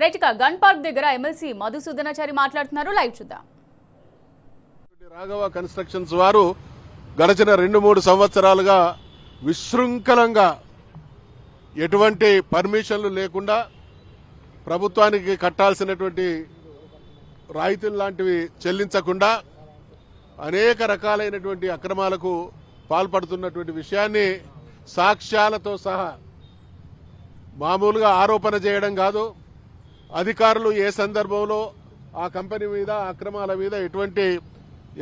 రైట్గా gun park దగ్గర MLC Madhusudanachari మాట్లాడుతున్నారు. Live చూద్దాం. రాఘవ కన్స్ట్రక్షన్స్ వారు గడచిన 2-3 సంవత్సరాలుగా విశృంఖలంగా ఎటువంటి పర్మిషన్లు లేకుండా ప్రభుత్వానికి కట్టాల్సినటువంటి రాయితీలు లాంటివి చెల్లించకుండా అనేక రకాలైనటువంటి అక్రమాలకు పాల్పడుతున్నటువంటి విషయాన్ని సాక్ష్యాలతో సహా మామూలుగా ఆరోపణ చేయడం కాదు, అధికారులు ఏ సందర్భంలో ఆ కంపెనీ మీద అక్రమాల మీద ఎటువంటి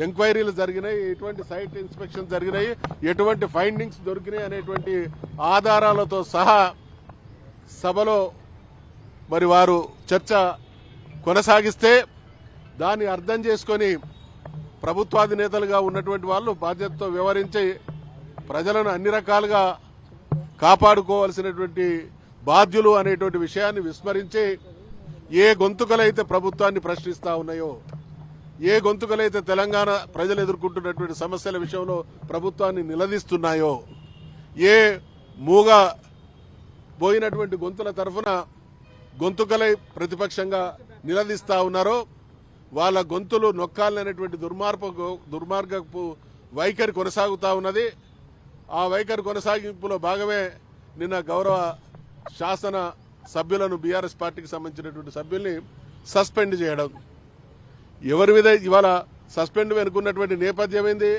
ఎంక్వైరీలు జరిగినాయి, ఎటువంటి సైట్ ఇన్స్పెక్షన్ జరిగినాయి, ఎటువంటి ఫైండింగ్స్ దొరికినాయి అనేటువంటి ఆధారాలతో సహా సభలో మరి వారు చర్చ కొనసాగిస్తే దాన్ని అర్థం చేసుకొని ప్రభుత్వాధినేతలుగా ఉన్నటువంటి వాళ్ళు బాధ్యతతో వ్యవహరించి ప్రజలను అన్ని రకాలుగా కాపాడుకోవాల్సినటువంటి బాధ్యులు అనేటువంటి విషయాన్ని విస్మరించి ఏ గొంతుకలైతే ప్రభుత్వాన్ని ప్రశ్నిస్తా ఉన్నాయో, ఏ గొంతుకలైతే తెలంగాణ ప్రజలు ఎదుర్కొంటున్నటువంటి సమస్యల విషయంలో ప్రభుత్వాన్ని నిలదీస్తున్నాయో, ఏ మూగా పోయినటువంటి గొంతుల తరఫున గొంతుకలై ప్రతిపక్షంగా నిలదీస్తా ఉన్నారో వాళ్ళ గొంతులు నొక్కాలనేటువంటి దుర్మార్గపు వైఖరి కొనసాగుతా ఉన్నది. ఆ వైఖరి కొనసాగింపులో భాగమే నిన్న గౌరవ శాసన సభ్యులను బీఆర్ఎస్ పార్టీకి సంబంధించినటువంటి సభ్యుల్ని సస్పెండ్ చేయడం. ఎవరి మీద ఇవాళ సస్పెండ్ వెనుకున్నటువంటి నేపథ్యం ఏంది?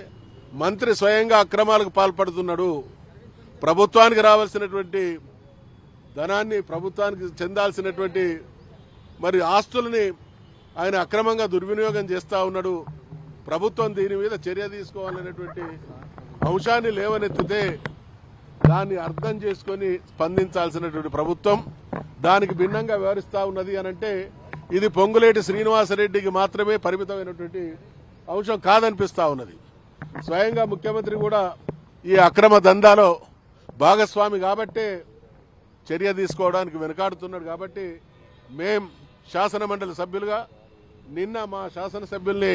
మంత్రి స్వయంగా అక్రమాలకు పాల్పడుతున్నాడు, ప్రభుత్వానికి రావాల్సినటువంటి ధనాన్ని, ప్రభుత్వానికి చెందాల్సినటువంటి మరి ఆస్తుల్ని ఆయన అక్రమంగా దుర్వినియోగం చేస్తా ఉన్నాడు. ప్రభుత్వం దీని మీద చర్య తీసుకోవాలనేటువంటి అంశాన్ని లేవనెత్తితే దాన్ని అర్థం చేసుకుని స్పందించాల్సినటువంటి ప్రభుత్వం దానికి భిన్నంగా వ్యవహరిస్తా ఉన్నది అనంటే ఇది పొంగులేటి శ్రీనివాసరెడ్డికి మాత్రమే పరిమితమైనటువంటి అంశం కాదనిపిస్తా ఉన్నది. స్వయంగా ముఖ్యమంత్రి కూడా ఈ అక్రమ దందాలో భాగస్వామి కాబట్టే చర్య తీసుకోవడానికి వెనుకాడుతున్నాడు. కాబట్టి మేం శాసనమండలి సభ్యులుగా నిన్న మా శాసనసభ్యుల్ని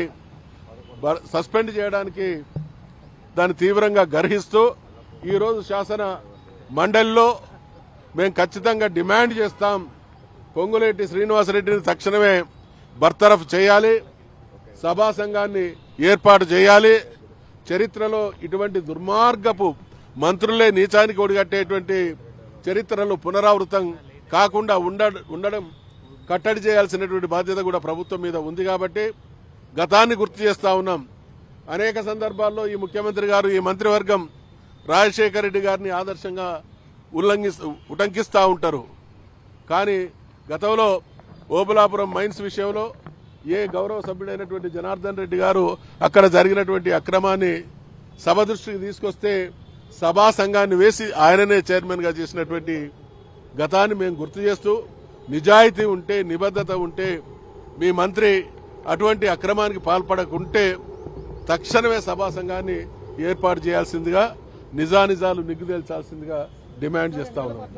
సస్పెండ్ చేయడానికి దాన్ని తీవ్రంగా గర్హిస్తూ ఈరోజు శాసన మండలిలో మేము ఖచ్చితంగా డిమాండ్ చేస్తాం, పొంగులేటి శ్రీనివాసరెడ్డిని తక్షణమే బర్తరఫ్ చేయాలి, సభా సంఘాన్ని ఏర్పాటు చేయాలి, చరిత్రలో ఇటువంటి దుర్మార్గపు మంత్రులే నీచానికి ఒడిగట్టేటువంటి చరిత్రలో పునరావృతం కాకుండా ఉండడం కట్టడి చేయాల్సినటువంటి బాధ్యత కూడా ప్రభుత్వం మీద ఉంది. కాబట్టి గతాన్ని గుర్తు చేస్తా ఉన్నాం. అనేక సందర్భాల్లో ఈ ముఖ్యమంత్రి గారు, ఈ మంత్రివర్గం రాజశేఖర రెడ్డి గారిని ఆదర్శంగా ఉటంకిస్తూ ఉంటారు. కానీ గతంలో ఓబులాపురం మైన్స్ విషయంలో ఏ గౌరవ సభ్యుడైనటువంటి జనార్దన్ రెడ్డి గారు అక్కడ జరిగినటువంటి అక్రమాన్ని సభ దృష్టికి తీసుకొస్తే సభా సంఘాన్ని వేసి ఆయననే చైర్మన్ గా చేసినటువంటి గతాన్ని మేము గుర్తు చేస్తూ, నిజాయితీ ఉంటే, నిబద్ధత ఉంటే, మీ మంత్రి అటువంటి అక్రమానికి పాల్పడకుంటే తక్షణమే సభా సంఘాన్ని ఏర్పాటు చేయాల్సిందిగా, నిజానిజాలు నిగ్గు తేల్చాల్సిందిగా డిమాండ్ చేస్తా ఉన్నాం.